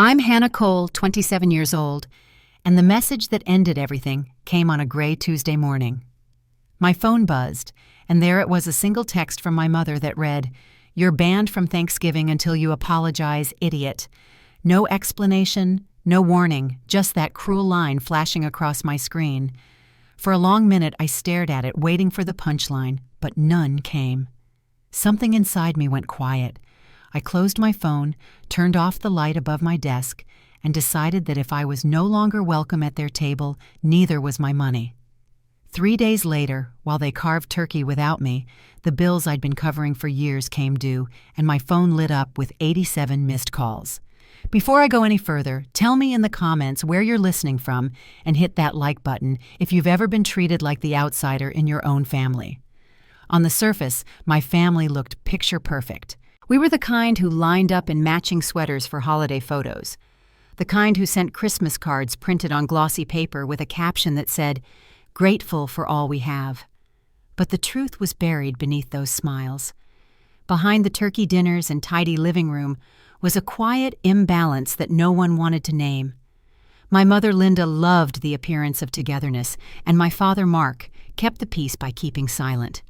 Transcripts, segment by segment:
I'm Hannah Cole, 27 years old, and the message that ended everything came on a gray Tuesday morning. My phone buzzed, and there it was, a single text from my mother that read, "You're banned from Thanksgiving until you apologize, idiot." No explanation, no warning, just that cruel line flashing across my screen. For a long minute I stared at it, waiting for the punchline, but none came. Something inside me went quiet. I closed my phone, turned off the light above my desk, and decided that if I was no longer welcome at their table, neither was my money. 3 days later, while they carved turkey without me, the bills I'd been covering for years came due, and my phone lit up with 87 missed calls. Before I go any further, tell me in the comments where you're listening from and hit that like button if you've ever been treated like the outsider in your own family. On the surface, my family looked picture perfect. We were the kind who lined up in matching sweaters for holiday photos. The kind who sent Christmas cards printed on glossy paper with a caption that said, "Grateful for all we have." But the truth was buried beneath those smiles. Behind the turkey dinners and tidy living room was a quiet imbalance that no one wanted to name. My mother Linda loved the appearance of togetherness, and my father Mark kept the peace by keeping silent.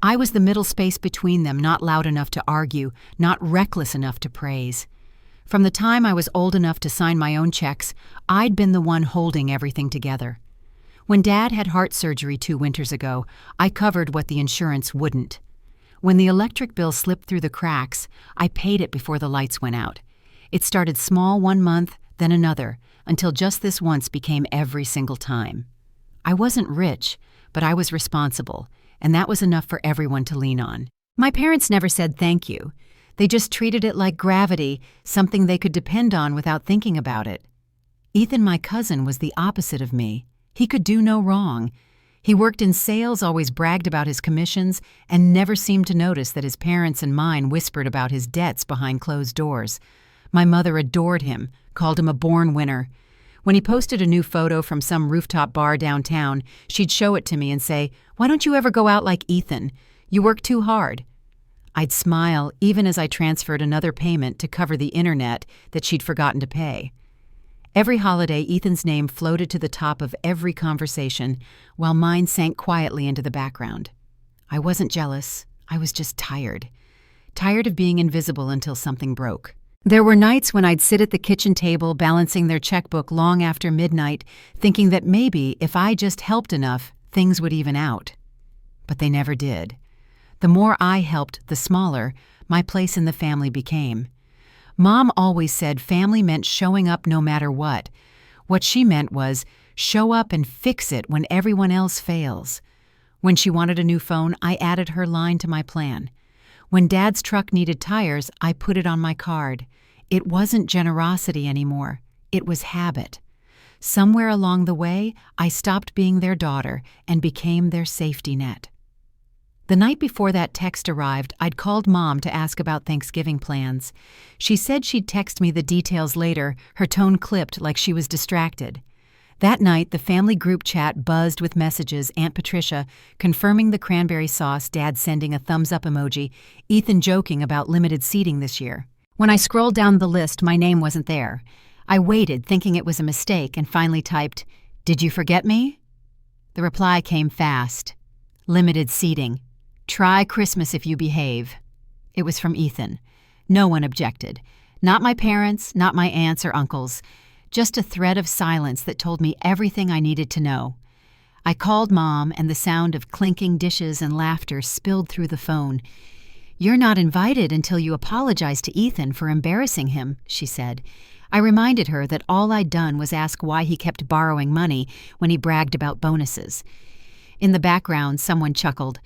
I was the middle space between them, not loud enough to argue, not reckless enough to praise. From the time I was old enough to sign my own checks, I'd been the one holding everything together. When Dad had heart surgery 2 winters ago, I covered what the insurance wouldn't. When the electric bill slipped through the cracks, I paid it before the lights went out. It started small one month, then another, until just this once became every single time. I wasn't rich, but I was responsible, and that was enough for everyone to lean on. My parents never said thank you. They just treated it like gravity, something they could depend on without thinking about it. Ethan, my cousin, was the opposite of me. He could do no wrong. He worked in sales, always bragged about his commissions, and never seemed to notice that his parents and mine whispered about his debts behind closed doors. My mother adored him, called him a born winner. When he posted a new photo from some rooftop bar downtown, she'd show it to me and say, "Why don't you ever go out like Ethan? You work too hard." I'd smile even as I transferred another payment to cover the internet that she'd forgotten to pay. Every holiday, Ethan's name floated to the top of every conversation, while mine sank quietly into the background. I wasn't jealous. I was just tired. Tired of being invisible until something broke. There were nights when I'd sit at the kitchen table balancing their checkbook long after midnight, thinking that maybe if I just helped enough, things would even out. But they never did. The more I helped, the smaller my place in the family became. Mom always said family meant showing up no matter what. What she meant was show up and fix it when everyone else fails. When she wanted a new phone, I added her line to my plan. When Dad's truck needed tires, I put it on my card. It wasn't generosity anymore. It was habit. Somewhere along the way, I stopped being their daughter and became their safety net. The night before that text arrived, I'd called Mom to ask about Thanksgiving plans. She said she'd text me the details later, her tone clipped like she was distracted. That night, the family group chat buzzed with messages: Aunt Patricia confirming the cranberry sauce, Dad sending a thumbs-up emoji, Ethan joking about limited seating this year. When I scrolled down the list, my name wasn't there. I waited, thinking it was a mistake, and finally typed, "Did you forget me?" The reply came fast. "Limited seating. Try Christmas if you behave." It was from Ethan. No one objected. Not my parents, not my aunts or uncles. Just a thread of silence that told me everything I needed to know. I called Mom, and the sound of clinking dishes and laughter spilled through the phone. "You're not invited until you apologize to Ethan for embarrassing him," she said. I reminded her that all I'd done was ask why he kept borrowing money when he bragged about bonuses. In the background, someone chuckled.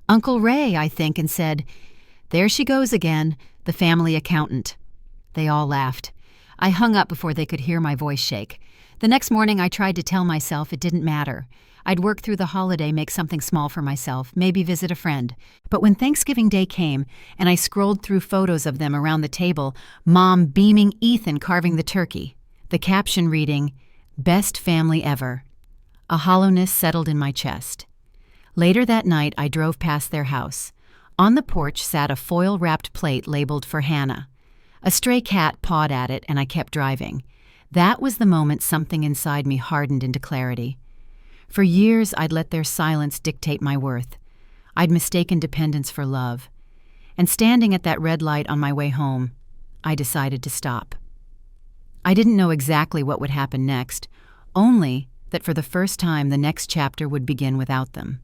"Uncle Ray, I think," and said, "There she goes again, the family accountant." They all laughed. I hung up before they could hear my voice shake. The next morning I tried to tell myself it didn't matter. I'd work through the holiday, make something small for myself, maybe visit a friend. But when Thanksgiving Day came and I scrolled through photos of them around the table, Mom beaming Ethan carving the turkey, the caption reading, "Best family ever," a hollowness settled in my chest. Later that night I drove past their house. On the porch sat a foil-wrapped plate labeled for Hannah. A stray cat pawed at it, and I kept driving. That was the moment something inside me hardened into clarity. For years, I'd let their silence dictate my worth. I'd mistaken dependence for love. And standing at that red light on my way home, I decided to stop. I didn't know exactly what would happen next, only that for the first time the next chapter would begin without them.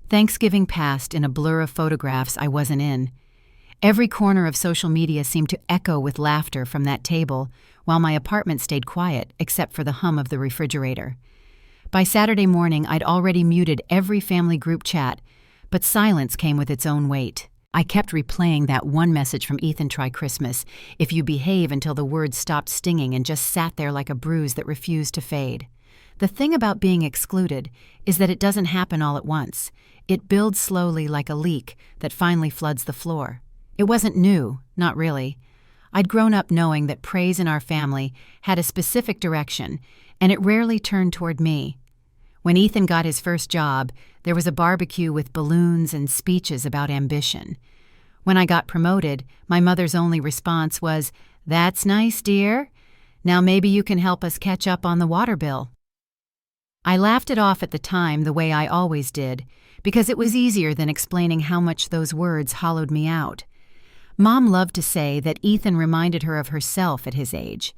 Thanksgiving passed in a blur of photographs I wasn't in. Every corner of social media seemed to echo with laughter from that table, while my apartment stayed quiet except for the hum of the refrigerator. By Saturday morning, I'd already muted every family group chat, but silence came with its own weight. I kept replaying that one message from Ethan Try Christmas, "If you behave," until the words stopped stinging and just sat there like a bruise that refused to fade. The thing about being excluded is that it doesn't happen all at once. It builds slowly like a leak that finally floods the floor. It wasn't new, not really. I'd grown up knowing that praise in our family had a specific direction, and it rarely turned toward me. When Ethan got his first job, there was a barbecue with balloons and speeches about ambition. When I got promoted, my mother's only response was, "That's nice, dear. Now maybe you can help us catch up on the water bill." I laughed it off at the time the way I always did, because it was easier than explaining how much those words hollowed me out. Mom loved to say that Ethan reminded her of herself at his age.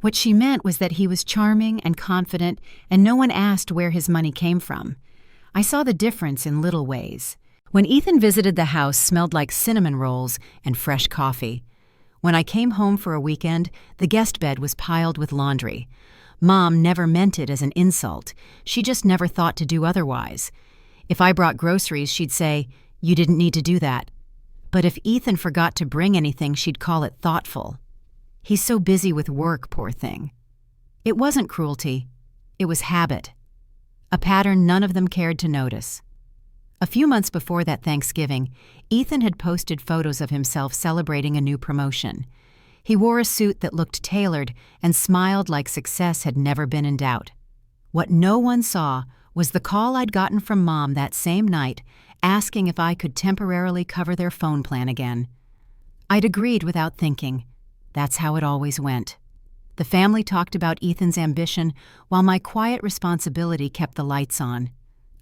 What she meant was that he was charming and confident, and no one asked where his money came from. I saw the difference in little ways. When Ethan visited, the house smelled like cinnamon rolls and fresh coffee. When I came home for a weekend, the guest bed was piled with laundry. Mom never meant it as an insult. She just never thought to do otherwise. If I brought groceries, she'd say, "You didn't need to do that." But if Ethan forgot to bring anything, she'd call it thoughtful. He's so busy with work, poor thing. It wasn't cruelty. It was habit. A pattern none of them cared to notice. A few months before that Thanksgiving, Ethan had posted photos of himself celebrating a new promotion. He wore a suit that looked tailored and smiled like success had never been in doubt. What no one saw was the call I'd gotten from Mom that same night asking if I could temporarily cover their phone plan again. I'd agreed without thinking. That's how it always went. The family talked about Ethan's ambition while my quiet responsibility kept the lights on.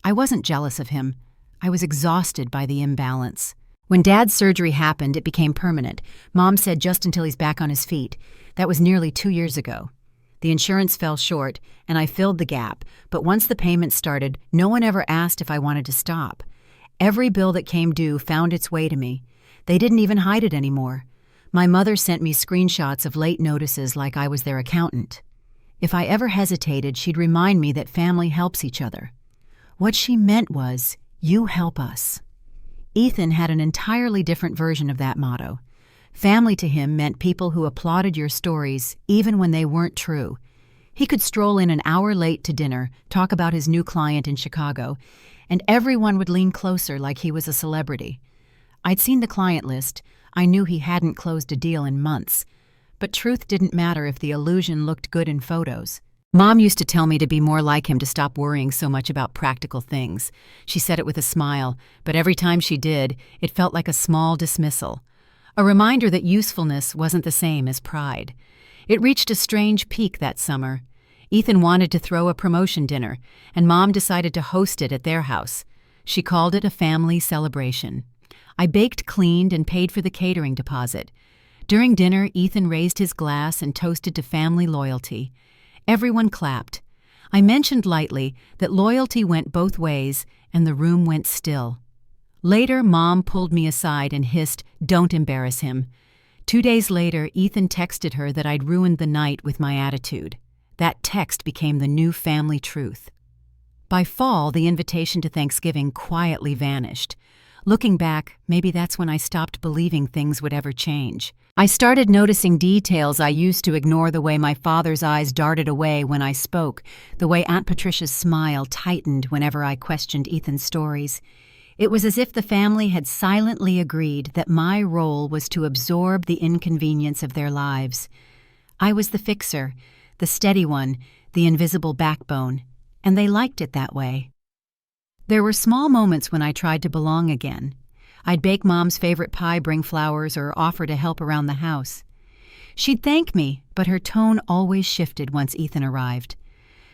I wasn't jealous of him. I was exhausted by the imbalance. When Dad's surgery happened, it became permanent. Mom said just until he's back on his feet. That was nearly 2 years ago. The insurance fell short, and I filled the gap, but once the payments started, no one ever asked if I wanted to stop. Every bill that came due found its way to me. They didn't even hide it anymore. My mother sent me screenshots of late notices like I was their accountant. If I ever hesitated, she'd remind me that family helps each other. What she meant was, "You help us." Ethan had an entirely different version of that motto. Family to him meant people who applauded your stories even when they weren't true. He could stroll in an hour late to dinner, talk about his new client in Chicago, and everyone would lean closer like he was a celebrity. I'd seen the client list. I knew he hadn't closed a deal in months. But truth didn't matter if the illusion looked good in photos. Mom used to tell me to be more like him, to stop worrying so much about practical things. She said it with a smile, but every time she did, it felt like a small dismissal. A reminder that usefulness wasn't the same as pride. It reached a strange peak that summer. Ethan wanted to throw a promotion dinner, and Mom decided to host it at their house. She called it a family celebration. I baked, cleaned, and paid for the catering deposit. During dinner, Ethan raised his glass and toasted to family loyalty. Everyone clapped. I mentioned lightly that loyalty went both ways, and the room went still. Later, Mom pulled me aside and hissed, "Don't embarrass him." 2 days later, Ethan texted her that I'd ruined the night with my attitude. That text became the new family truth. By fall, the invitation to Thanksgiving quietly vanished. Looking back, maybe that's when I stopped believing things would ever change. I started noticing details I used to ignore: the way my father's eyes darted away when I spoke, the way Aunt Patricia's smile tightened whenever I questioned Ethan's stories. It was as if the family had silently agreed that my role was to absorb the inconvenience of their lives. I was the fixer, the steady one, the invisible backbone, and they liked it that way. There were small moments when I tried to belong again. I'd bake Mom's favorite pie, bring flowers, or offer to help around the house. She'd thank me, but her tone always shifted once Ethan arrived.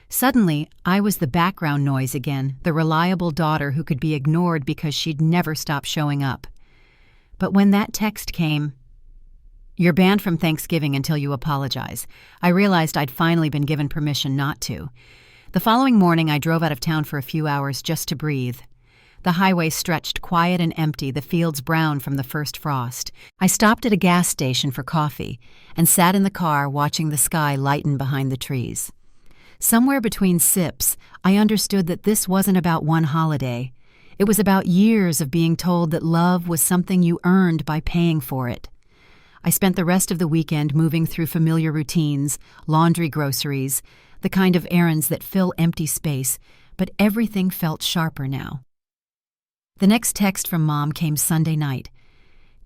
Suddenly, I was the background noise again, the reliable daughter who could be ignored because she'd never stop showing up. But when that text came, "You're banned from Thanksgiving until you apologize," I realized I'd finally been given permission not to. The following morning, I drove out of town for a few hours just to breathe. The highway stretched quiet and empty, the fields brown from the first frost. I stopped at a gas station for coffee and sat in the car watching the sky lighten behind the trees. Somewhere between sips, I understood that this wasn't about one holiday. It was about years of being told that love was something you earned by paying for it. I spent the rest of the weekend moving through familiar routines, laundry, groceries, the kind of errands that fill empty space, but everything felt sharper now. The next text from Mom came Sunday night.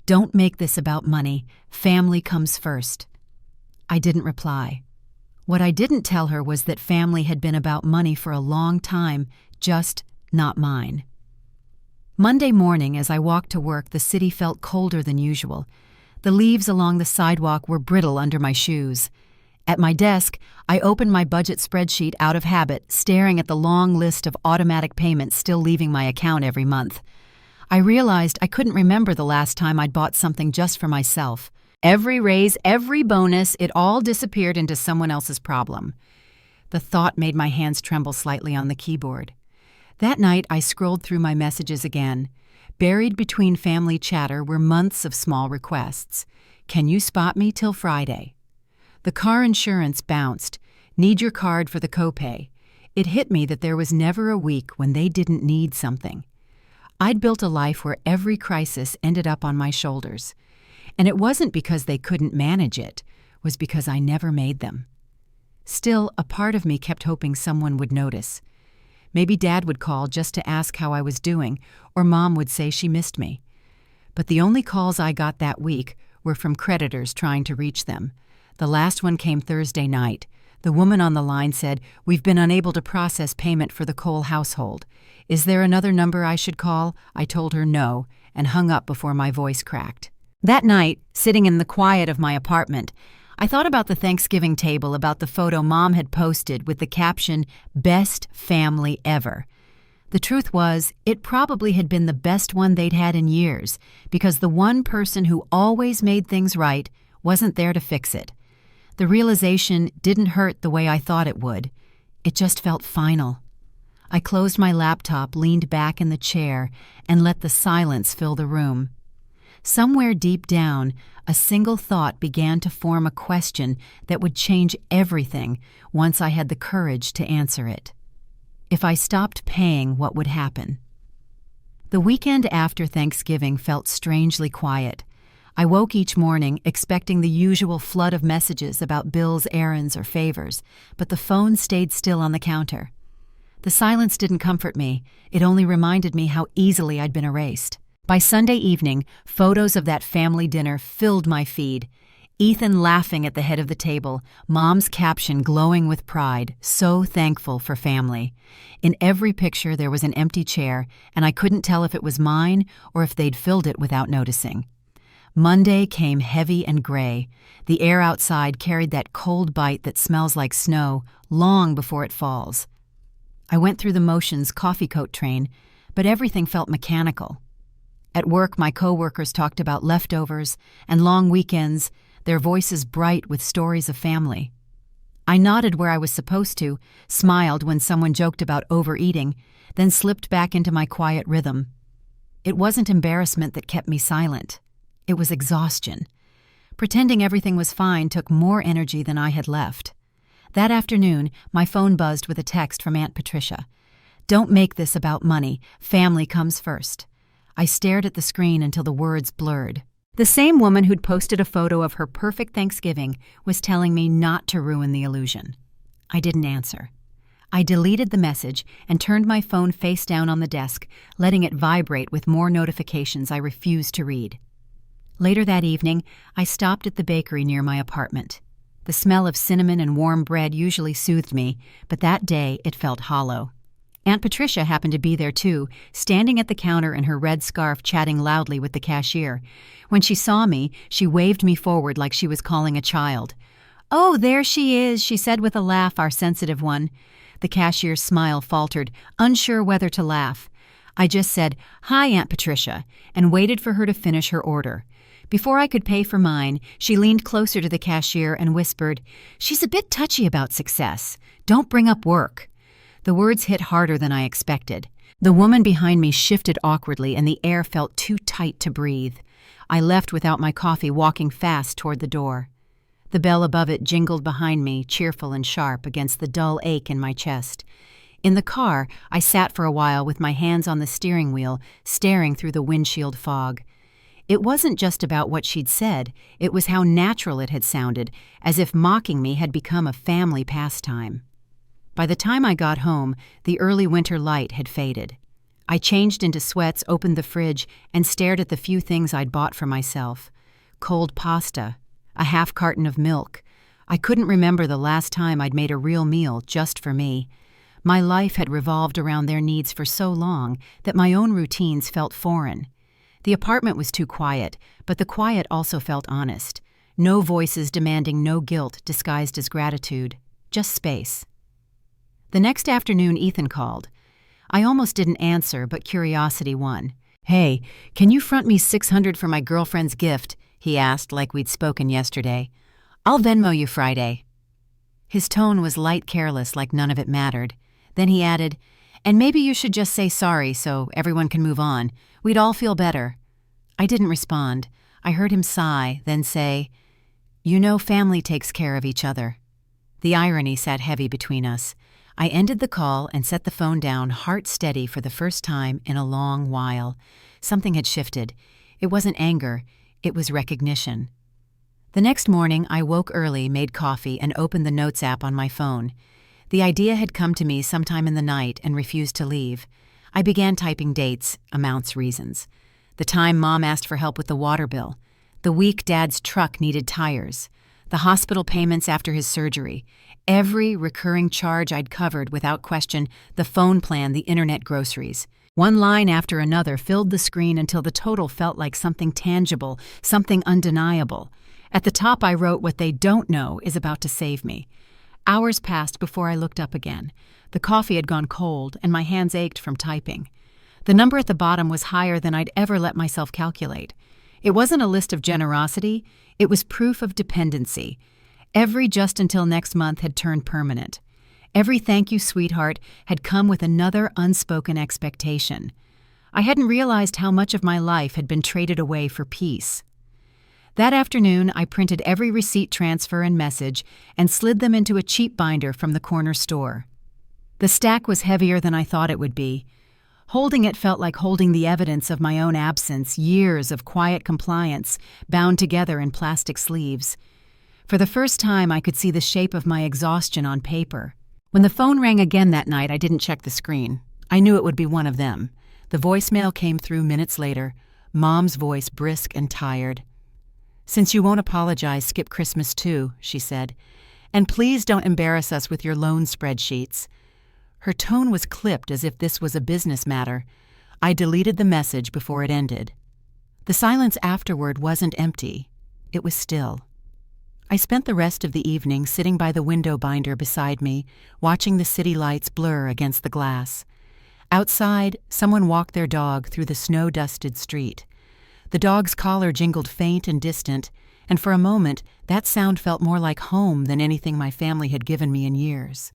"Don't make this about money. Family comes first." I didn't reply. What I didn't tell her was that family had been about money for a long time, just not mine. Monday morning, as I walked to work, the city felt colder than usual. The leaves along the sidewalk were brittle under my shoes. At my desk, I opened my budget spreadsheet out of habit, staring at the long list of automatic payments still leaving my account every month. I realized I couldn't remember the last time I'd bought something just for myself. Every raise, every bonus, it all disappeared into someone else's problem. The thought made my hands tremble slightly on the keyboard. That night, I scrolled through my messages again. Buried between family chatter were months of small requests. "Can you spot me till Friday?" The car insurance bounced. "Need your card for the copay." It hit me that there was never a week when they didn't need something. I'd built a life where every crisis ended up on my shoulders. And it wasn't because they couldn't manage it, it was because I never made them. Still, a part of me kept hoping someone would notice. Maybe Dad would call just to ask how I was doing, or Mom would say she missed me. But the only calls I got that week were from creditors trying to reach them. The last one came Thursday night. The woman on the line said, "We've been unable to process payment for the Cole household. Is there another number I should call?" I told her no, and hung up before my voice cracked. That night, sitting in the quiet of my apartment, I thought about the Thanksgiving table, about the photo Mom had posted with the caption, "Best family ever." The truth was, it probably had been the best one they'd had in years, because the one person who always made things right wasn't there to fix it. The realization didn't hurt the way I thought it would. It just felt final. I closed my laptop, leaned back in the chair, and let the silence fill the room. Somewhere deep down, a single thought began to form a question that would change everything once I had the courage to answer it. If I stopped paying, what would happen? The weekend after Thanksgiving felt strangely quiet. I woke each morning expecting the usual flood of messages about bills, errands, or favors, but the phone stayed still on the counter. The silence didn't comfort me. It only reminded me how easily I'd been erased. By Sunday evening, photos of that family dinner filled my feed. Ethan laughing at the head of the table, Mom's caption glowing with pride, "So thankful for family." In every picture there was an empty chair, and I couldn't tell if it was mine or if they'd filled it without noticing. Monday came heavy and gray. The air outside carried that cold bite that smells like snow long before it falls. I went through the motions coffee coat train, but everything felt mechanical. At work, my coworkers talked about leftovers and long weekends, their voices bright with stories of family. I nodded where I was supposed to, smiled when someone joked about overeating, then slipped back into my quiet rhythm. It wasn't embarrassment that kept me silent. It was exhaustion. Pretending everything was fine took more energy than I had left. That afternoon, my phone buzzed with a text from Aunt Patricia. "Don't make this about money. Family comes first." I stared at the screen until the words blurred. The same woman who'd posted a photo of her perfect Thanksgiving was telling me not to ruin the illusion. I didn't answer. I deleted the message and turned my phone face down on the desk, letting it vibrate with more notifications I refused to read. Later that evening, I stopped at the bakery near my apartment. The smell of cinnamon and warm bread usually soothed me, but that day it felt hollow. Aunt Patricia happened to be there too, standing at the counter in her red scarf chatting loudly with the cashier. When she saw me, she waved me forward like she was calling a child. "Oh, there she is," she said with a laugh, our sensitive one. The cashier's smile faltered, unsure whether to laugh. I just said, "Hi, Aunt Patricia," and waited for her to finish her order. Before I could pay for mine, she leaned closer to the cashier and whispered, "She's a bit touchy about success. Don't bring up work." The words hit harder than I expected. The woman behind me shifted awkwardly and the air felt too tight to breathe. I left without my coffee, walking fast toward the door. The bell above it jingled behind me, cheerful and sharp, against the dull ache in my chest. In the car, I sat for a while with my hands on the steering wheel, staring through the windshield fog. It wasn't just about what she'd said, it was how natural it had sounded, as if mocking me had become a family pastime. By the time I got home, the early winter light had faded. I changed into sweats, opened the fridge, and stared at the few things I'd bought for myself. Cold pasta, a half carton of milk. I couldn't remember the last time I'd made a real meal just for me. My life had revolved around their needs for so long that my own routines felt foreign. The apartment was too quiet, but the quiet also felt honest. No voices demanding no guilt disguised as gratitude, just space. The next afternoon, Ethan called. I almost didn't answer, but curiosity won. "Hey, can you front me $600 for my girlfriend's gift?" he asked, like we'd spoken yesterday. "I'll Venmo you Friday." His tone was light careless, like none of it mattered. Then he added, "And maybe you should just say sorry so everyone can move on. We'd all feel better." I didn't respond. I heard him sigh, then say, "You know, family takes care of each other." The irony sat heavy between us. I ended the call and set the phone down, heart steady for the first time in a long while. Something had shifted. It wasn't anger, it was recognition. The next morning, I woke early, made coffee, and opened the Notes app on my phone. The idea had come to me sometime in the night and refused to leave. I began typing dates, amounts, reasons. The time Mom asked for help with the water bill. The week Dad's truck needed tires. The hospital payments after his surgery. Every recurring charge I'd covered without question, the phone plan, the internet, groceries. One line after another filled the screen until the total felt like something tangible, something undeniable. At the top I wrote, "What they don't know is about to save me." Hours passed before I looked up again. The coffee had gone cold, and my hands ached from typing. The number at the bottom was higher than I'd ever let myself calculate. It wasn't a list of generosity, it was proof of dependency. Every "just until next month" had turned permanent. Every "thank you, sweetheart" had come with another unspoken expectation. I hadn't realized how much of my life had been traded away for peace. That afternoon, I printed every receipt, transfer, and message and slid them into a cheap binder from the corner store. The stack was heavier than I thought it would be. Holding it felt like holding the evidence of my own absence, years of quiet compliance bound together in plastic sleeves. For the first time, I could see the shape of my exhaustion on paper. When the phone rang again that night, I didn't check the screen. I knew it would be one of them. The voicemail came through minutes later, Mom's voice brisk and tired. "Since you won't apologize, skip Christmas too," she said. "And please don't embarrass us with your loan spreadsheets." Her tone was clipped as if this was a business matter. I deleted the message before it ended. The silence afterward wasn't empty. It was still. I spent the rest of the evening sitting by the window binder beside me, watching the city lights blur against the glass. Outside, someone walked their dog through the snow-dusted street. The dog's collar jingled faint and distant, and for a moment that sound felt more like home than anything my family had given me in years.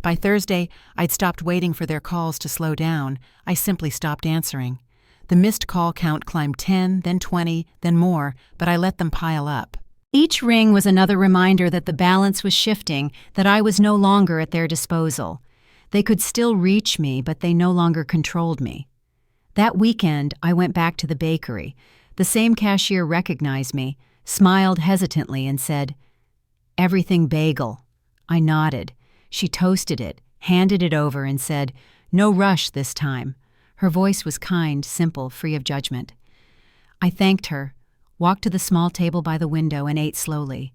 By Thursday, I'd stopped waiting for their calls to slow down. I simply stopped answering. The missed call count climbed 10, then 20, then more, but I let them pile up. Each ring was another reminder that the balance was shifting, that I was no longer at their disposal. They could still reach me, but they no longer controlled me. That weekend, I went back to the bakery. The same cashier recognized me, smiled hesitantly, and said, "Everything bagel." I nodded. She toasted it, handed it over, and said, "No rush this time." Her voice was kind, simple, free of judgment. I thanked her, walked to the small table by the window, and ate slowly.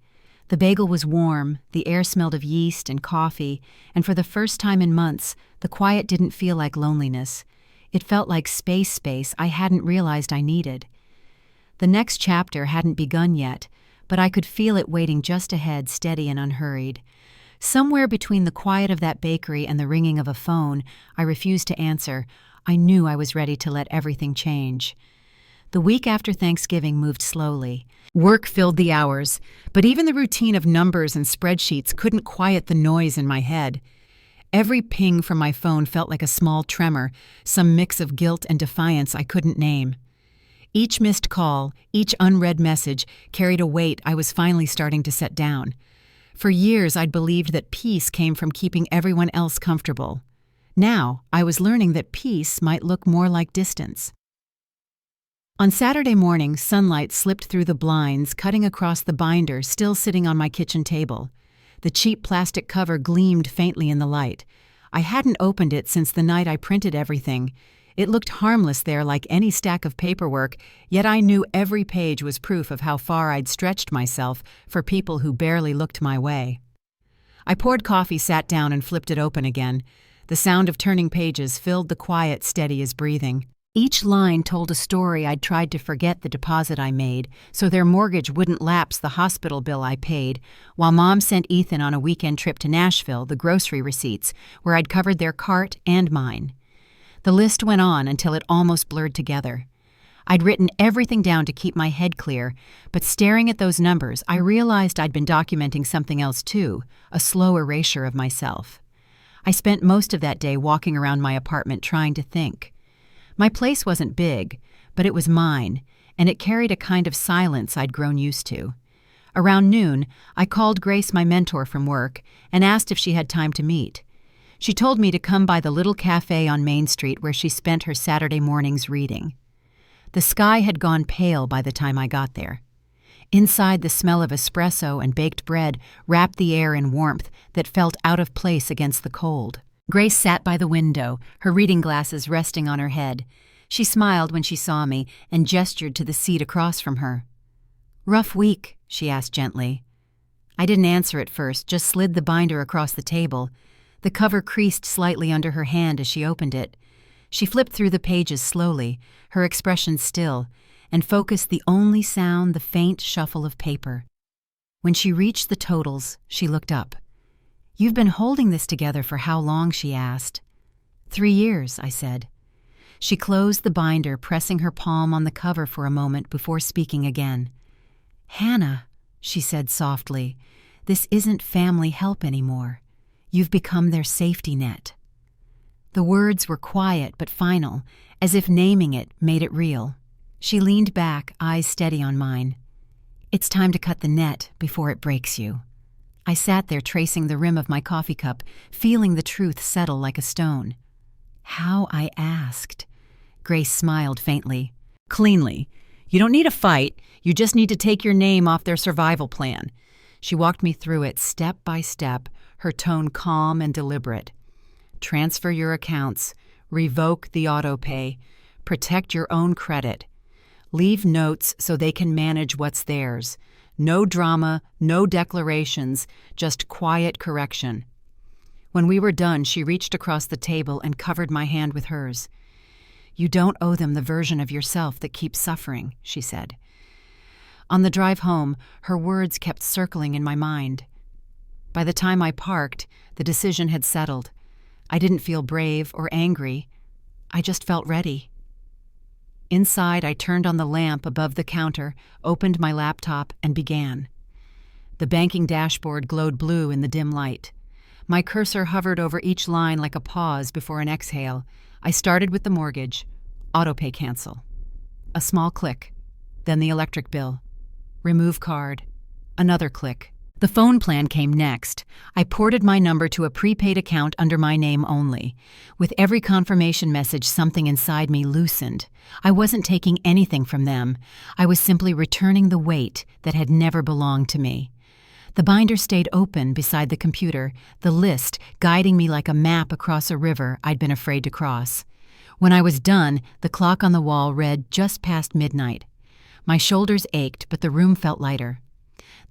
The bagel was warm, the air smelled of yeast and coffee, and for the first time in months, the quiet didn't feel like loneliness. It felt like space I hadn't realized I needed. The next chapter hadn't begun yet, but I could feel it waiting just ahead, steady and unhurried. Somewhere between the quiet of that bakery and the ringing of a phone I refused to answer, I knew I was ready to let everything change. The week after Thanksgiving moved slowly. Work filled the hours, but even the routine of numbers and spreadsheets couldn't quiet the noise in my head. Every ping from my phone felt like a small tremor, some mix of guilt and defiance I couldn't name. Each missed call, each unread message carried a weight I was finally starting to set down. For years I'd believed that peace came from keeping everyone else comfortable. Now I was learning that peace might look more like distance. On Saturday morning, sunlight slipped through the blinds, cutting across the binder still sitting on my kitchen table. The cheap plastic cover gleamed faintly in the light. I hadn't opened it since the night I printed everything. It looked harmless there like any stack of paperwork, yet I knew every page was proof of how far I'd stretched myself for people who barely looked my way. I poured coffee, sat down, and flipped it open again. The sound of turning pages filled the quiet, steady as breathing. Each line told a story I'd tried to forget the deposit I made, so their mortgage wouldn't lapse the hospital bill I paid, while Mom sent Ethan on a weekend trip to Nashville, the grocery receipts, where I'd covered their cart and mine. The list went on until it almost blurred together. I'd written everything down to keep my head clear, but staring at those numbers, I realized I'd been documenting something else too, a slow erasure of myself. I spent most of that day walking around my apartment trying to think. My place wasn't big, but it was mine, and it carried a kind of silence I'd grown used to. Around noon, I called Grace, my mentor from work, and asked if she had time to meet. She told me to come by the little cafe on Main Street where she spent her Saturday mornings reading. The sky had gone pale by the time I got there. Inside, the smell of espresso and baked bread wrapped the air in warmth that felt out of place against the cold. Grace sat by the window, her reading glasses resting on her head. She smiled when she saw me and gestured to the seat across from her. "Rough week?" she asked gently. I didn't answer at first, just slid the binder across the table. The cover creased slightly under her hand as she opened it. She flipped through the pages slowly, her expression still, and focused the only sound, the faint shuffle of paper. When she reached the totals, she looked up. "You've been holding this together for how long?" she asked. 3 years, I said. She closed the binder, pressing her palm on the cover for a moment before speaking again. "Hannah," she said softly, "this isn't family help anymore. You've become their safety net." The words were quiet but final, as if naming it made it real. She leaned back, eyes steady on mine. "It's time to cut the net before it breaks you." I sat there tracing the rim of my coffee cup, feeling the truth settle like a stone. "How?" I asked. Grace smiled faintly. "Cleanly. You don't need a fight. You just need to take your name off their survival plan." She walked me through it step by step, her tone calm and deliberate. "Transfer your accounts. Revoke the autopay. Protect your own credit. Leave notes so they can manage what's theirs. No drama, no declarations, just quiet correction." When we were done, she reached across the table and covered my hand with hers. "You don't owe them the version of yourself that keeps suffering," she said. On the drive home, her words kept circling in my mind. By the time I parked, the decision had settled. I didn't feel brave or angry. I just felt ready. Inside, I turned on the lamp above the counter, opened my laptop, and began. The banking dashboard glowed blue in the dim light. My cursor hovered over each line like a pause before an exhale. I started with the mortgage. Autopay cancel. A small click. Then the electric bill. Remove card. Another click. The phone plan came next. I ported my number to a prepaid account under my name only. With every confirmation message, something inside me loosened. I wasn't taking anything from them. I was simply returning the weight that had never belonged to me. The binder stayed open beside the computer, the list guiding me like a map across a river I'd been afraid to cross. When I was done, the clock on the wall read just past midnight. My shoulders ached, but the room felt lighter.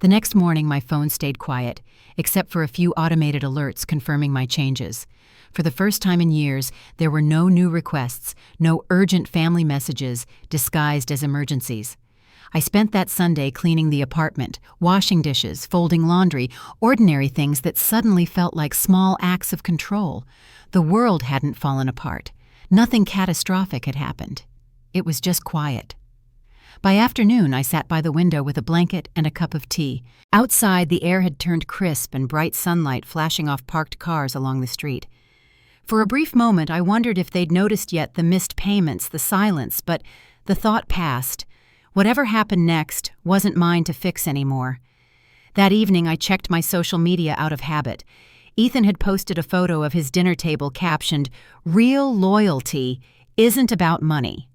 The next morning, my phone stayed quiet, except for a few automated alerts confirming my changes. For the first time in years, there were no new requests, no urgent family messages disguised as emergencies. I spent that Sunday cleaning the apartment, washing dishes, folding laundry, ordinary things that suddenly felt like small acts of control. The world hadn't fallen apart. Nothing catastrophic had happened. It was just quiet. By afternoon, I sat by the window with a blanket and a cup of tea. Outside, the air had turned crisp and bright sunlight flashing off parked cars along the street. For a brief moment, I wondered if they'd noticed yet the missed payments, the silence, but the thought passed. Whatever happened next wasn't mine to fix anymore. That evening, I checked my social media out of habit. Ethan had posted a photo of his dinner table captioned, "Real loyalty isn't about money."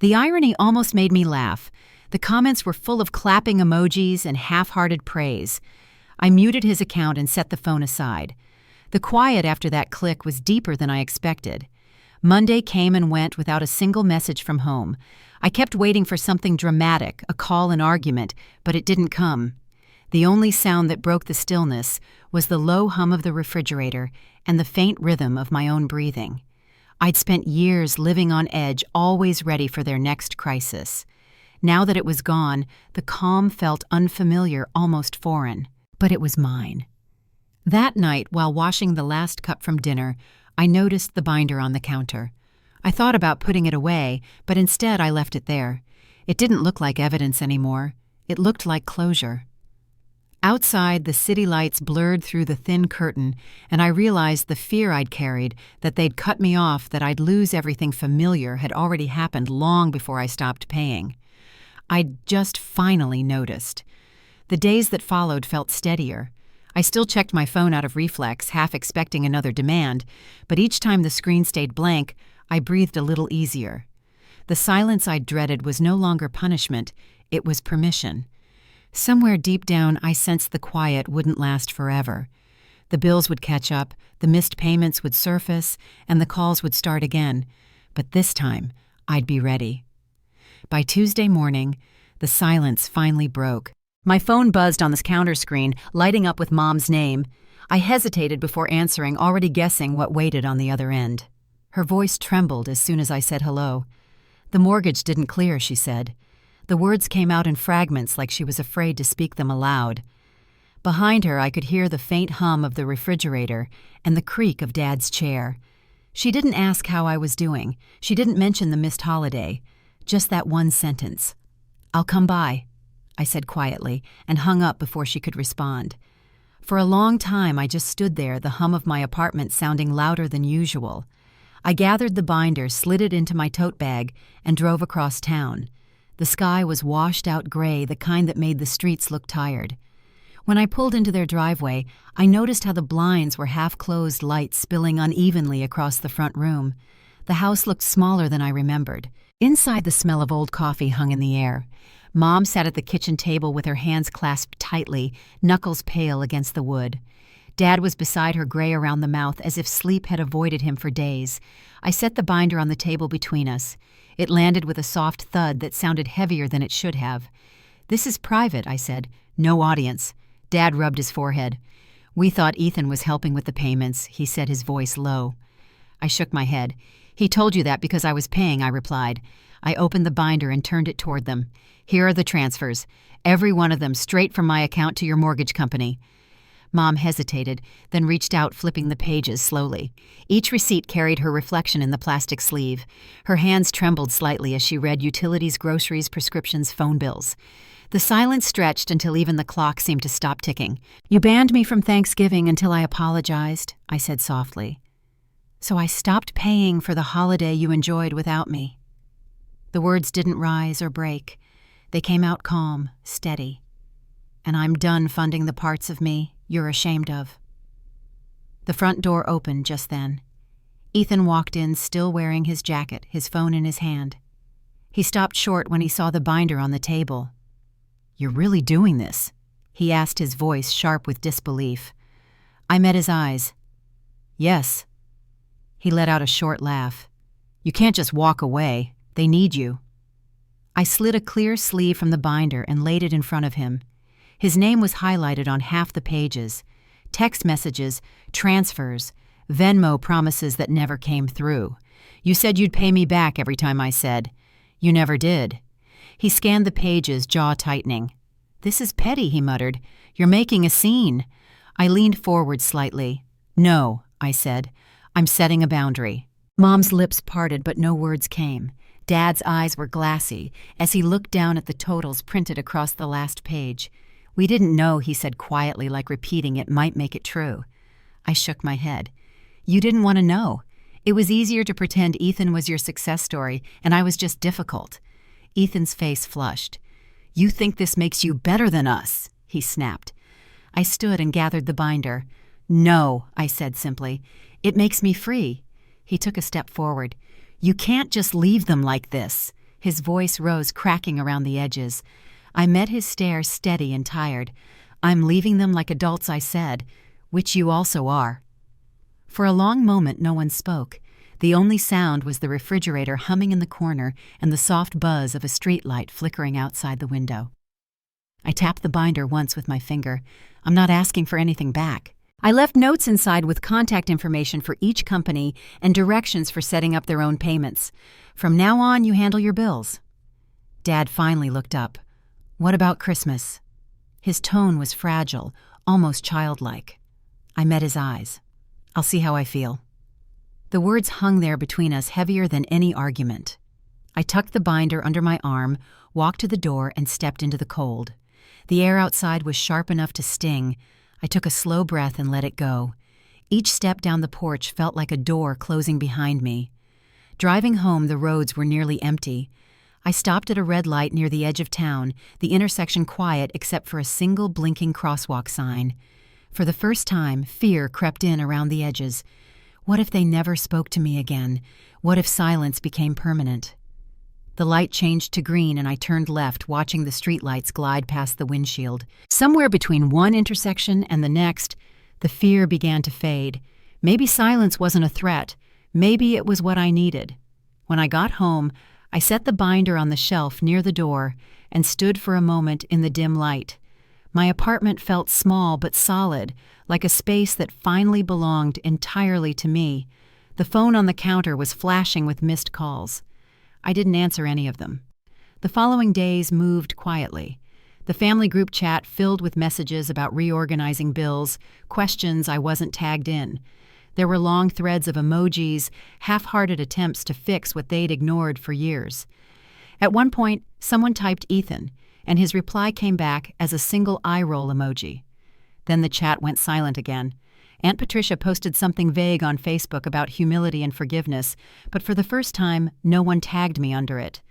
The irony almost made me laugh. The comments were full of clapping emojis and half-hearted praise. I muted his account and set the phone aside. The quiet after that click was deeper than I expected. Monday came and went without a single message from home. I kept waiting for something dramatic, a call, an argument, but it didn't come. The only sound that broke the stillness was the low hum of the refrigerator and the faint rhythm of my own breathing. I'd spent years living on edge, always ready for their next crisis. Now that it was gone, the calm felt unfamiliar, almost foreign. But it was mine. That night, while washing the last cup from dinner, I noticed the binder on the counter. I thought about putting it away, but instead I left it there. It didn't look like evidence anymore. It looked like closure. Outside, the city lights blurred through the thin curtain, and I realized the fear I'd carried, that they'd cut me off, that I'd lose everything familiar, had already happened long before I stopped paying. I'd just finally noticed. The days that followed felt steadier. I still checked my phone out of reflex, half expecting another demand, but each time the screen stayed blank, I breathed a little easier. The silence I dreaded was no longer punishment, it was permission. Somewhere deep down, I sensed the quiet wouldn't last forever. The bills would catch up, the missed payments would surface, and the calls would start again. But this time, I'd be ready. By Tuesday morning, the silence finally broke. My phone buzzed on the counter screen, lighting up with Mom's name. I hesitated before answering, already guessing what waited on the other end. Her voice trembled as soon as I said hello. "The mortgage didn't clear," she said. The words came out in fragments like she was afraid to speak them aloud. Behind her, I could hear the faint hum of the refrigerator and the creak of Dad's chair. She didn't ask how I was doing. She didn't mention the missed holiday. Just that one sentence. "I'll come by," I said quietly, and hung up before she could respond. For a long time, I just stood there, the hum of my apartment sounding louder than usual. I gathered the binder, slid it into my tote bag, and drove across town. The sky was washed-out gray, the kind that made the streets look tired. When I pulled into their driveway, I noticed how the blinds were half-closed lights spilling unevenly across the front room. The house looked smaller than I remembered. Inside, the smell of old coffee hung in the air. Mom sat at the kitchen table with her hands clasped tightly, knuckles pale against the wood. Dad was beside her, gray around the mouth, as if sleep had avoided him for days. I set the binder on the table between us. It landed with a soft thud that sounded heavier than it should have. "This is private," I said. "No audience." Dad rubbed his forehead. "We thought Ethan was helping with the payments," he said, his voice low. I shook my head. "He told you that because I was paying," I replied. I opened the binder and turned it toward them. "Here are the transfers. Every one of them straight from my account to your mortgage company." Mom hesitated, then reached out, flipping the pages slowly. Each receipt carried her reflection in the plastic sleeve. Her hands trembled slightly as she read utilities, groceries, prescriptions, phone bills. The silence stretched until even the clock seemed to stop ticking. "You banned me from Thanksgiving until I apologized," I said softly. "So I stopped paying for the holiday you enjoyed without me." The words didn't rise or break. They came out calm, steady. "And I'm done funding the parts of me you're ashamed of." The front door opened just then. Ethan walked in, still wearing his jacket, his phone in his hand. He stopped short when he saw the binder on the table. "You're really doing this?" he asked, his voice sharp with disbelief. I met his eyes. "Yes." He let out a short laugh. "You can't just walk away. They need you." I slid a clear sleeve from the binder and laid it in front of him. His name was highlighted on half the pages. Text messages, transfers, Venmo promises that never came through. You said you'd pay me back every time I said. You never did. He scanned the pages, jaw tightening. This is petty, he muttered. You're making a scene. I leaned forward slightly. No, I said. I'm setting a boundary. Mom's lips parted, but no words came. Dad's eyes were glassy as he looked down at the totals printed across the last page. We didn't know, he said quietly, like repeating it might make it true. I shook my head. You didn't want to know. It was easier to pretend Ethan was your success story, and I was just difficult. Ethan's face flushed. You think this makes you better than us, he snapped. I stood and gathered the binder. No, I said simply. It makes me free. He took a step forward. You can't just leave them like this. His voice rose, cracking around the edges. I met his stare, steady and tired. I'm leaving them like adults, I said, which you also are. For a long moment no one spoke. The only sound was the refrigerator humming in the corner and the soft buzz of a streetlight flickering outside the window. I tapped the binder once with my finger. I'm not asking for anything back. I left notes inside with contact information for each company and directions for setting up their own payments. From now on, you handle your bills. Dad finally looked up. What about Christmas? His tone was fragile, almost childlike. I met his eyes. I'll see how I feel. The words hung there between us, heavier than any argument. I tucked the binder under my arm, walked to the door, and stepped into the cold. The air outside was sharp enough to sting. I took a slow breath and let it go. Each step down the porch felt like a door closing behind me. Driving home, the roads were nearly empty. I stopped at a red light near the edge of town, the intersection quiet except for a single blinking crosswalk sign. For the first time, fear crept in around the edges. What if they never spoke to me again? What if silence became permanent? The light changed to green and I turned left, watching the streetlights glide past the windshield. Somewhere between one intersection and the next, the fear began to fade. Maybe silence wasn't a threat. Maybe it was what I needed. When I got home, I set the binder on the shelf near the door and stood for a moment in the dim light. My apartment felt small but solid, like a space that finally belonged entirely to me. The phone on the counter was flashing with missed calls. I didn't answer any of them. The following days moved quietly. The family group chat filled with messages about reorganizing bills, questions I wasn't tagged in. There were long threads of emojis, half-hearted attempts to fix what they'd ignored for years. At one point, someone typed Ethan, and his reply came back as a single eye-roll emoji. Then the chat went silent again. Aunt Patricia posted something vague on Facebook about humility and forgiveness, but for the first time, no one tagged me under it.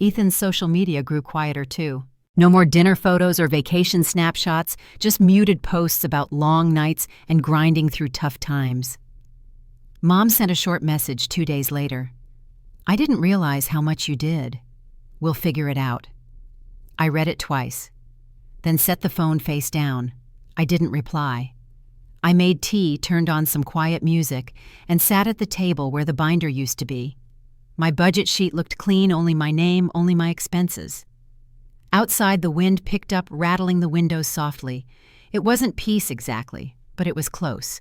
Ethan's social media grew quieter too. No more dinner photos or vacation snapshots, just muted posts about long nights and grinding through tough times. Mom sent a short message 2 days later. I didn't realize how much you did. We'll figure it out. I read it twice, then set the phone face down. I didn't reply. I made tea, turned on some quiet music, and sat at the table where the binder used to be. My budget sheet looked clean, only my name, only my expenses. Outside, the wind picked up, rattling the windows softly. It wasn't peace exactly, but it was close.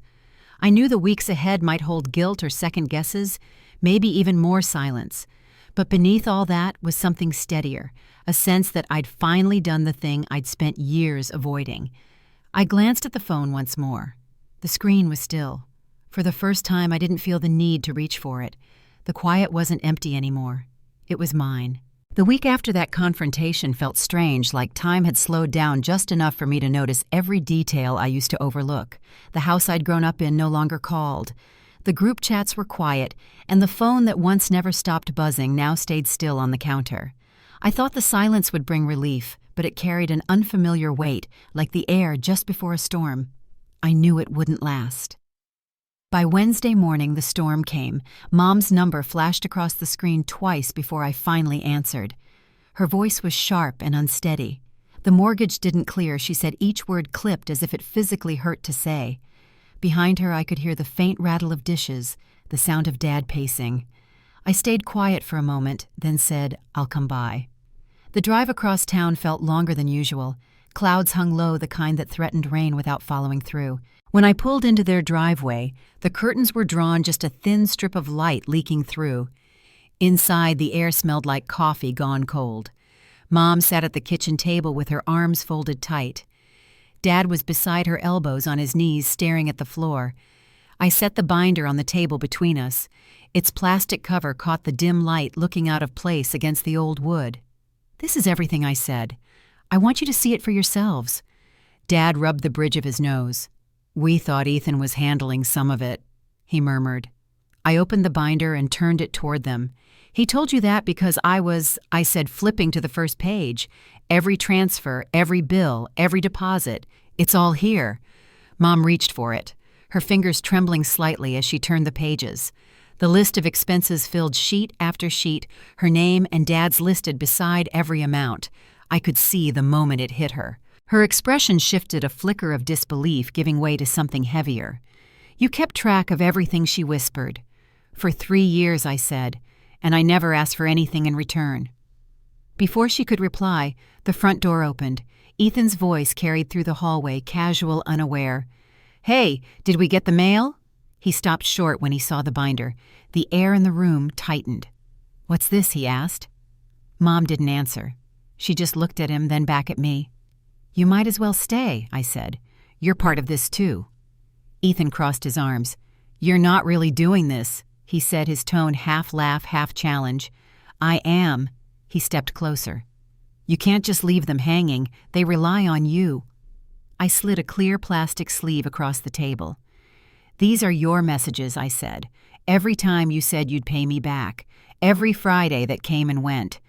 I knew the weeks ahead might hold guilt or second guesses, maybe even more silence. But beneath all that was something steadier, a sense that I'd finally done the thing I'd spent years avoiding. I glanced at the phone once more. The screen was still. For the first time, I didn't feel the need to reach for it. The quiet wasn't empty anymore. It was mine. The week after that confrontation felt strange, like time had slowed down just enough for me to notice every detail I used to overlook. The house I'd grown up in no longer called. The group chats were quiet, and the phone that once never stopped buzzing now stayed still on the counter. I thought the silence would bring relief, but it carried an unfamiliar weight, like the air just before a storm. I knew it wouldn't last. By Wednesday morning, the storm came. Mom's number flashed across the screen twice before I finally answered. Her voice was sharp and unsteady. The mortgage didn't clear, she said, each word clipped as if it physically hurt to say. Behind her, I could hear the faint rattle of dishes, the sound of Dad pacing. I stayed quiet for a moment, then said, I'll come by. The drive across town felt longer than usual. Clouds hung low, the kind that threatened rain without following through. When I pulled into their driveway, the curtains were drawn, just a thin strip of light leaking through. Inside, the air smelled like coffee gone cold. Mom sat at the kitchen table with her arms folded tight. Dad was beside her, elbows on his knees, staring at the floor. I set the binder on the table between us. Its plastic cover caught the dim light, looking out of place against the old wood. "This is everything," I said. "I want you to see it for yourselves." Dad rubbed the bridge of his nose. "We thought Ethan was handling some of it," he murmured. I opened the binder and turned it toward them. "He told you that because I said, flipping to the first page. Every transfer, every bill, every deposit. It's all here." Mom reached for it, her fingers trembling slightly as she turned the pages. The list of expenses filled sheet after sheet, her name and Dad's listed beside every amount. I could see the moment it hit her. Her expression shifted, a flicker of disbelief giving way to something heavier. "You kept track of everything," she whispered. "For 3 years," I said, "and I never asked for anything in return." Before she could reply, the front door opened. Ethan's voice carried through the hallway, casual, unaware. "Hey, did we get the mail?" He stopped short when he saw the binder. The air in the room tightened. "What's this?" he asked. Mom didn't answer. She just looked at him, then back at me. "You might as well stay," I said. "You're part of this too." Ethan crossed his arms. "You're not really doing this," he said, his tone half laugh, half challenge. "I am." He stepped closer. "You can't just leave them hanging. They rely on you." I slid a clear plastic sleeve across the table. "These are your messages," I said. "Every time you said you'd pay me back. Every Friday that came and went."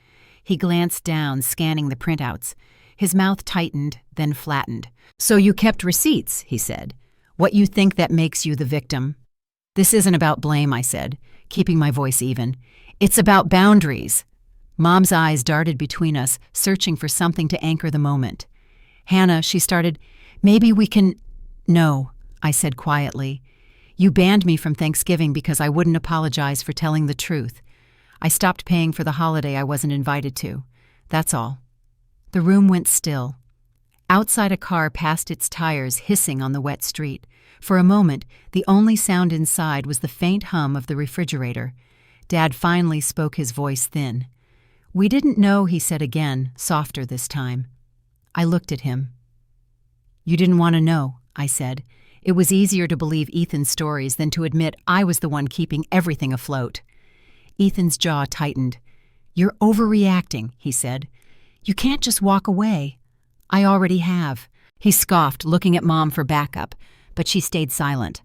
He glanced down, scanning the printouts. His mouth tightened, then flattened. "So you kept receipts," he said. "What you think that makes you the victim?" "This isn't about blame," I said, keeping my voice even. "It's about boundaries." Mom's eyes darted between us, searching for something to anchor the moment. "Hannah," she started, "maybe we can—" "No," I said quietly. "You banned me from Thanksgiving because I wouldn't apologize for telling the truth. I stopped paying for the holiday I wasn't invited to. That's all." The room went still. Outside, a car passed its tires, hissing on the wet street. For a moment, the only sound inside was the faint hum of the refrigerator. Dad finally spoke, his voice thin. "We didn't know," he said again, softer this time. I looked at him. "You didn't want to know," I said. It was easier to believe Ethan's stories than to admit I was the one keeping everything afloat. Ethan's jaw tightened. "You're overreacting," he said. "You can't just walk away." "I already have." He scoffed, looking at Mom for backup, but she stayed silent.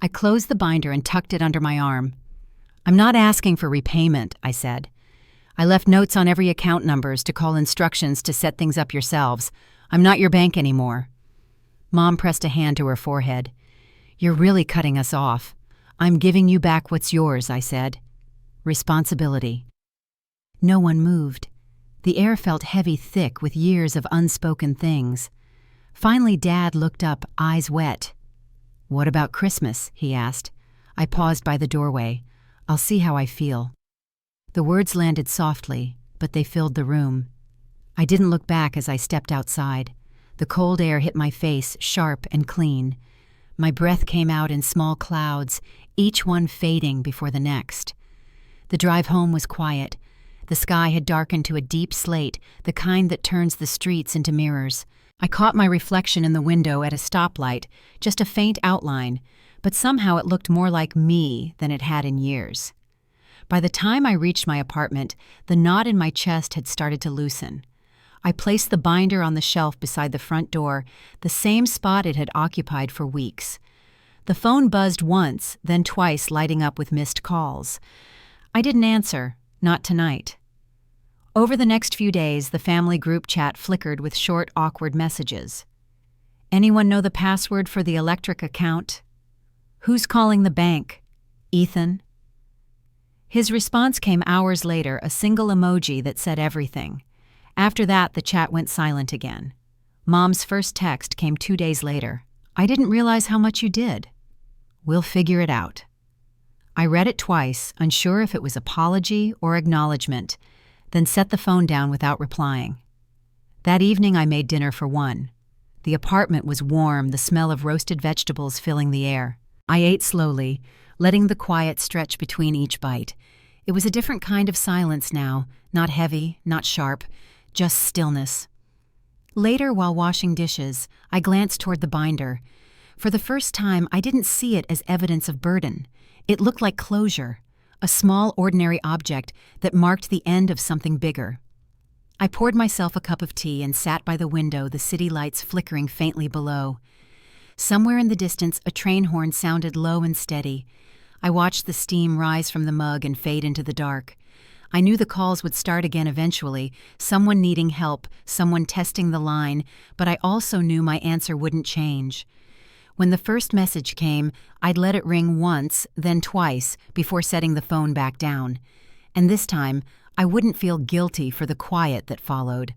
I closed the binder and tucked it under my arm. "I'm not asking for repayment," I said. "I left notes on every account numbers to call instructions to set things up yourselves. I'm not your bank anymore." Mom pressed a hand to her forehead. "You're really cutting us off." "I'm giving you back what's yours," I said. "Responsibility." No one moved. The air felt heavy, thick with years of unspoken things. Finally, Dad looked up, eyes wet. "What about Christmas?" he asked. I paused by the doorway. "I'll see how I feel." The words landed softly, but they filled the room. I didn't look back as I stepped outside. The cold air hit my face, sharp and clean. My breath came out in small clouds, each one fading before the next. The drive home was quiet. The sky had darkened to a deep slate, the kind that turns the streets into mirrors. I caught my reflection in the window at a stoplight, just a faint outline, but somehow it looked more like me than it had in years. By the time I reached my apartment, the knot in my chest had started to loosen. I placed the binder on the shelf beside the front door, the same spot it had occupied for weeks. The phone buzzed once, then twice, lighting up with missed calls. I didn't answer, not tonight. Over the next few days, the family group chat flickered with short, awkward messages. "Anyone know the password for the electric account?" "Who's calling the bank?" "Ethan?" His response came hours later, a single emoji that said everything. After that, the chat went silent again. Mom's first text came 2 days later. "I didn't realize how much you did." "We'll figure it out." I read it twice, unsure if it was apology or acknowledgement, then set the phone down without replying. That evening I made dinner for one. The apartment was warm, the smell of roasted vegetables filling the air. I ate slowly, letting the quiet stretch between each bite. It was a different kind of silence now, not heavy, not sharp, just stillness. Later, while washing dishes, I glanced toward the binder. For the first time, I didn't see it as evidence of burden. It looked like closure, a small, ordinary object that marked the end of something bigger. I poured myself a cup of tea and sat by the window, the city lights flickering faintly below. Somewhere in the distance, a train horn sounded low and steady. I watched the steam rise from the mug and fade into the dark. I knew the calls would start again eventually, someone needing help, someone testing the line, but I also knew my answer wouldn't change. When the first message came, I'd let it ring once, then twice, before setting the phone back down. And this time, I wouldn't feel guilty for the quiet that followed.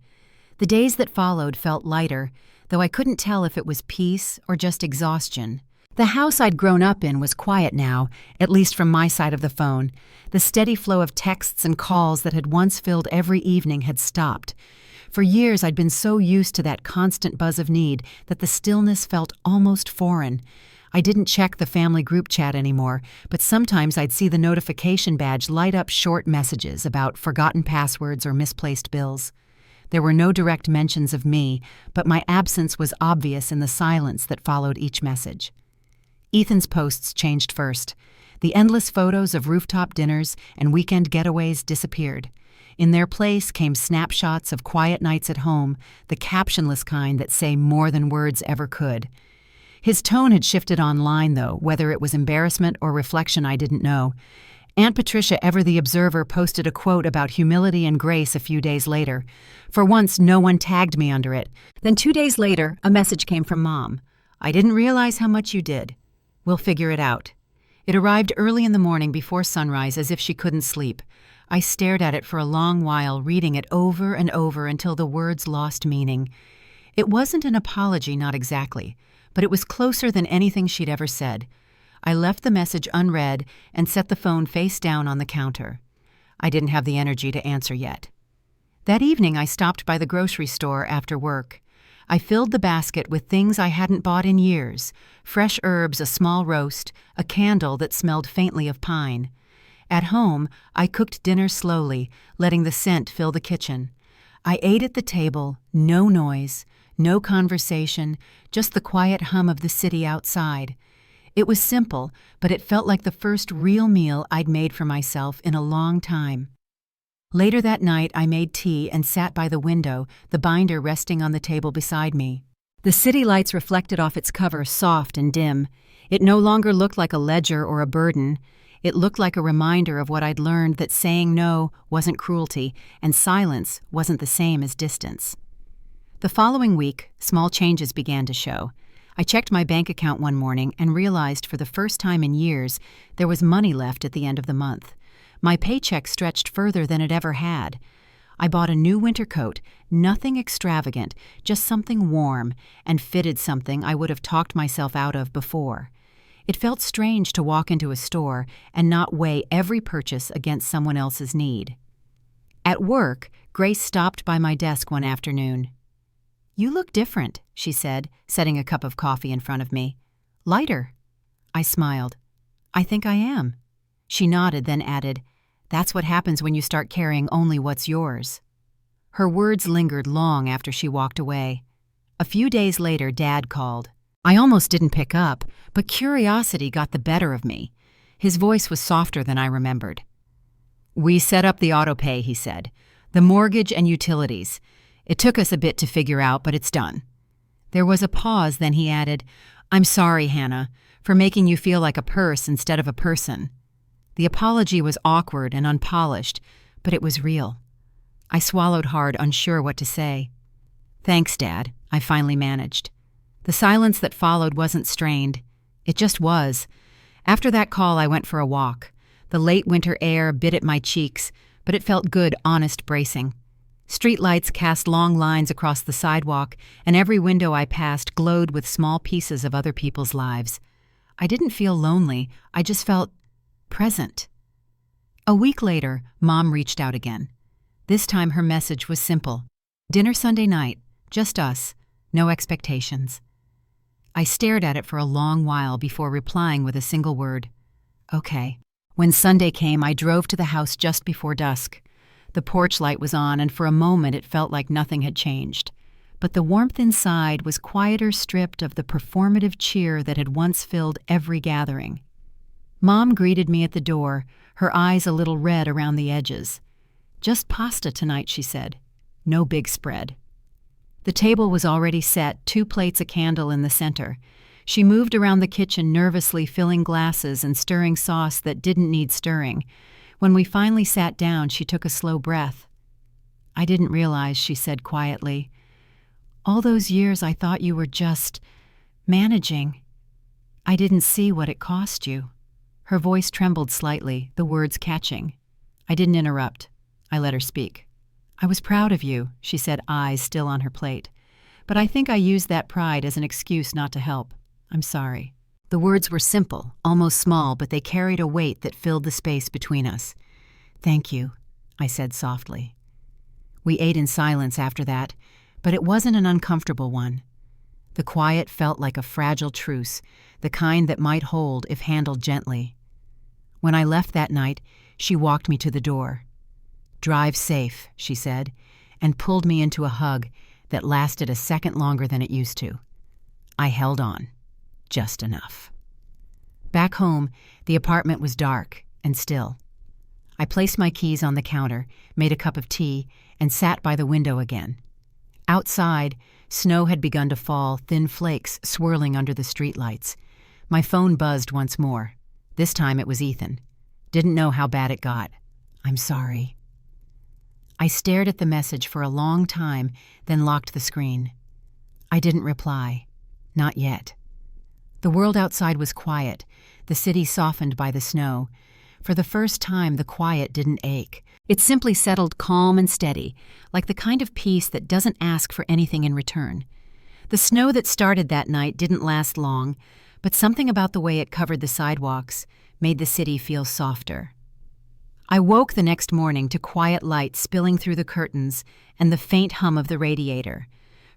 The days that followed felt lighter, though I couldn't tell if it was peace or just exhaustion. The house I'd grown up in was quiet now, at least from my side of the phone. The steady flow of texts and calls that had once filled every evening had stopped. For years I'd been so used to that constant buzz of need that the stillness felt almost foreign. I didn't check the family group chat anymore, but sometimes I'd see the notification badge light up short messages about forgotten passwords or misplaced bills. There were no direct mentions of me, but my absence was obvious in the silence that followed each message. Ethan's posts changed first. The endless photos of rooftop dinners and weekend getaways disappeared. In their place came snapshots of quiet nights at home, the captionless kind that say more than words ever could. His tone had shifted online, though, whether it was embarrassment or reflection I didn't know. Aunt Patricia, ever the observer, posted a quote about humility and grace a few days later. For once, no one tagged me under it. Then 2 days later, a message came from Mom. "I didn't realize how much you did. We'll figure it out." It arrived early in the morning before sunrise, as if she couldn't sleep. I stared at it for a long while, reading it over and over until the words lost meaning. It wasn't an apology, not exactly, but it was closer than anything she'd ever said. I left the message unread and set the phone face down on the counter. I didn't have the energy to answer yet. That evening I stopped by the grocery store after work. I filled the basket with things I hadn't bought in years: fresh herbs, a small roast, a candle that smelled faintly of pine. At home, I cooked dinner slowly, letting the scent fill the kitchen. I ate at the table, no noise, no conversation, just the quiet hum of the city outside. It was simple, but it felt like the first real meal I'd made for myself in a long time. Later that night, I made tea and sat by the window, the binder resting on the table beside me. The city lights reflected off its cover, soft and dim. It no longer looked like a ledger or a burden. It looked like a reminder of what I'd learned, that saying no wasn't cruelty, and silence wasn't the same as distance. The following week, small changes began to show. I checked my bank account one morning and realized for the first time in years there was money left at the end of the month. My paycheck stretched further than it ever had. I bought a new winter coat, nothing extravagant, just something warm, and fitted something I would have talked myself out of before. It felt strange to walk into a store and not weigh every purchase against someone else's need. At work, Grace stopped by my desk one afternoon. "You look different," she said, setting a cup of coffee in front of me. "Lighter." I smiled. "I think I am." She nodded, then added, "That's what happens when you start carrying only what's yours." Her words lingered long after she walked away. A few days later, Dad called. I almost didn't pick up, but curiosity got the better of me. His voice was softer than I remembered. "We set up the auto-pay," he said. "The mortgage and utilities. It took us a bit to figure out, but it's done." There was a pause, then he added, "I'm sorry, Hannah, for making you feel like a purse instead of a person." The apology was awkward and unpolished, but it was real. I swallowed hard, unsure what to say. "Thanks, Dad," I finally managed. The silence that followed wasn't strained. It just was. After that call, I went for a walk. The late winter air bit at my cheeks, but it felt good, honest bracing. Streetlights cast long lines across the sidewalk, and every window I passed glowed with small pieces of other people's lives. I didn't feel lonely, I just felt present. A week later, Mom reached out again. This time her message was simple. Dinner Sunday night, just us, no expectations. I stared at it for a long while before replying with a single word. Okay. When Sunday came, I drove to the house just before dusk. The porch light was on, and for a moment it felt like nothing had changed. But the warmth inside was quieter, stripped of the performative cheer that had once filled every gathering. Mom greeted me at the door, her eyes a little red around the edges. "Just pasta tonight," she said. "No big spread." The table was already set, 2 plates a candle in the center. She moved around the kitchen nervously, filling glasses and stirring sauce that didn't need stirring. When we finally sat down, she took a slow breath. "I didn't realize," she said quietly. "All those years I thought you were just managing. I didn't see what it cost you." Her voice trembled slightly, the words catching. I didn't interrupt. I let her speak. "I was proud of you," she said, eyes still on her plate. "But I think I used that pride as an excuse not to help. I'm sorry." The words were simple, almost small, but they carried a weight that filled the space between us. "Thank you," I said softly. We ate in silence after that, but it wasn't an uncomfortable one. The quiet felt like a fragile truce, the kind that might hold if handled gently. When I left that night, she walked me to the door. "Drive safe," she said, and pulled me into a hug that lasted a second longer than it used to. I held on. Just enough. Back home, the apartment was dark and still. I placed my keys on the counter, made a cup of tea, and sat by the window again. Outside, snow had begun to fall, thin flakes swirling under the streetlights. My phone buzzed once more. This time it was Ethan. Didn't know how bad it got. "I'm sorry." I stared at the message for a long time, then locked the screen. I didn't reply. Not yet. The world outside was quiet, the city softened by the snow. For the first time, the quiet didn't ache. It simply settled calm and steady, like the kind of peace that doesn't ask for anything in return. The snow that started that night didn't last long, but something about the way it covered the sidewalks made the city feel softer. I woke the next morning to quiet light spilling through the curtains and the faint hum of the radiator.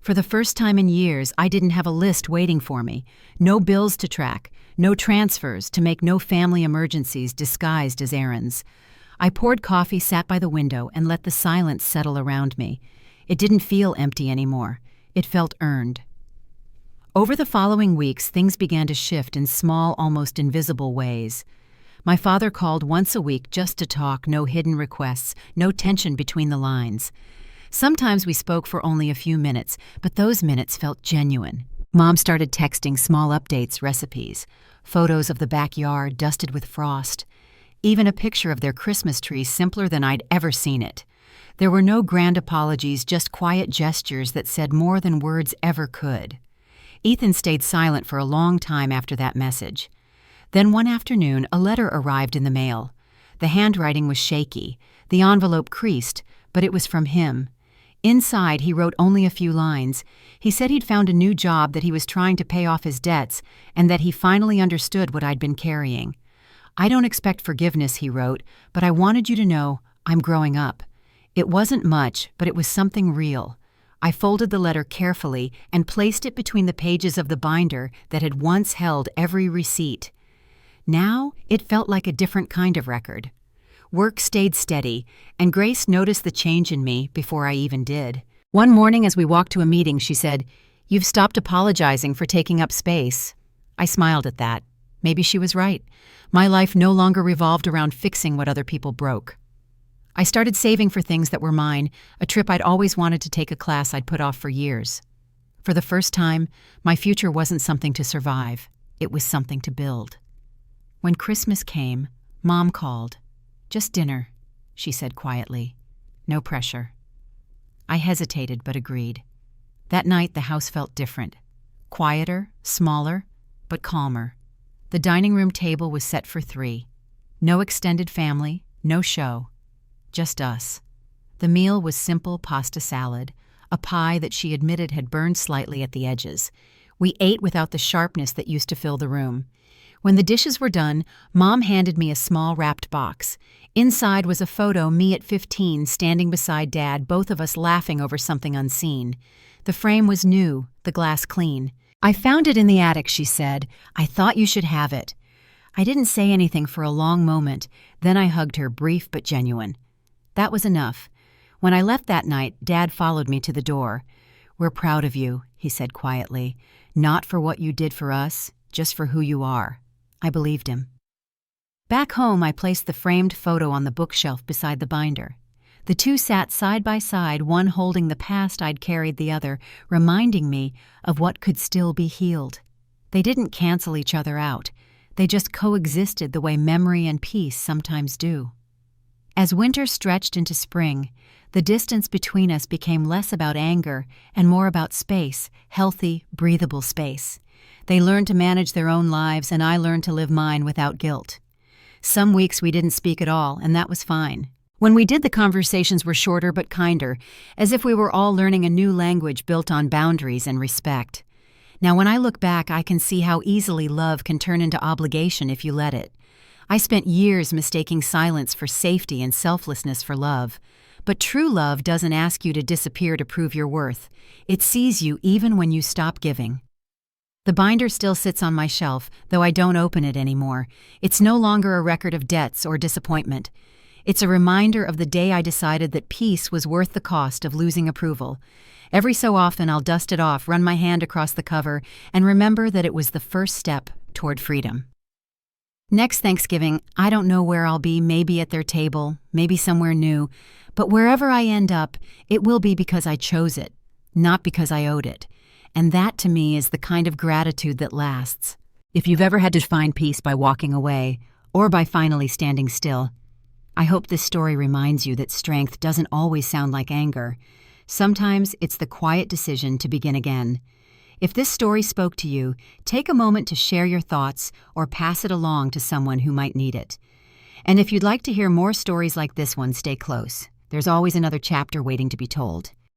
For the first time in years, I didn't have a list waiting for me, no bills to track, no transfers to make, no family emergencies disguised as errands. I poured coffee, sat by the window, and let the silence settle around me. It didn't feel empty anymore. It felt earned. Over the following weeks, things began to shift in small, almost invisible ways. My father called once a week just to talk, no hidden requests, no tension between the lines. Sometimes we spoke for only a few minutes, but those minutes felt genuine. Mom started texting small updates, recipes, photos of the backyard dusted with frost, even a picture of their Christmas tree simpler than I'd ever seen it. There were no grand apologies, just quiet gestures that said more than words ever could. Ethan stayed silent for a long time after that message. Then one afternoon, a letter arrived in the mail. The handwriting was shaky, the envelope creased, but it was from him. Inside, he wrote only a few lines. He said he'd found a new job, that he was trying to pay off his debts, and that he finally understood what I'd been carrying. "I don't expect forgiveness," he wrote, "but I wanted you to know I'm growing up." It wasn't much, but it was something real. I folded the letter carefully and placed it between the pages of the binder that had once held every receipt. Now it felt like a different kind of record. Work stayed steady, and Grace noticed the change in me before I even did. One morning as we walked to a meeting, she said, "You've stopped apologizing for taking up space." I smiled at that. Maybe she was right. My life no longer revolved around fixing what other people broke. I started saving for things that were mine, a trip I'd always wanted to take, a class I'd put off for years. For the first time, my future wasn't something to survive. It was something to build. When Christmas came, Mom called. "Just dinner," she said quietly. No pressure. I hesitated but agreed. That night the house felt different. Quieter, smaller, but calmer. The dining room table was set for 3. No extended family, no show. Just us. The meal was simple pasta salad, a pie that she admitted had burned slightly at the edges. We ate without the sharpness that used to fill the room. When the dishes were done, Mom handed me a small wrapped box. Inside was a photo me at 15 standing beside Dad, both of us laughing over something unseen. The frame was new, the glass clean. "I found it in the attic," she said. "I thought you should have it." I didn't say anything for a long moment, then I hugged her, brief but genuine. That was enough. When I left that night, Dad followed me to the door. "We're proud of you," he said quietly. "Not for what you did for us, just for who you are." I believed him. Back home, I placed the framed photo on the bookshelf beside the binder. The two sat side by side, one holding the past I'd carried, the other reminding me of what could still be healed. They didn't cancel each other out. They just coexisted the way memory and peace sometimes do. As winter stretched into spring, the distance between us became less about anger and more about space, healthy, breathable space. They learned to manage their own lives, and I learned to live mine without guilt. Some weeks we didn't speak at all, and that was fine. When we did, the conversations were shorter but kinder, as if we were all learning a new language built on boundaries and respect. Now, when I look back, I can see how easily love can turn into obligation if you let it. I spent years mistaking silence for safety and selflessness for love. But true love doesn't ask you to disappear to prove your worth. It sees you even when you stop giving. The binder still sits on my shelf, though I don't open it anymore. It's no longer a record of debts or disappointment. It's a reminder of the day I decided that peace was worth the cost of losing approval. Every so often I'll dust it off, run my hand across the cover, and remember that it was the first step toward freedom. Next Thanksgiving, I don't know where I'll be, maybe at their table, maybe somewhere new, but wherever I end up, it will be because I chose it, not because I owed it. And that, to me, is the kind of gratitude that lasts. If you've ever had to find peace by walking away, or by finally standing still, I hope this story reminds you that strength doesn't always sound like anger. Sometimes it's the quiet decision to begin again. If this story spoke to you, take a moment to share your thoughts or pass it along to someone who might need it. And if you'd like to hear more stories like this one, stay close. There's always another chapter waiting to be told.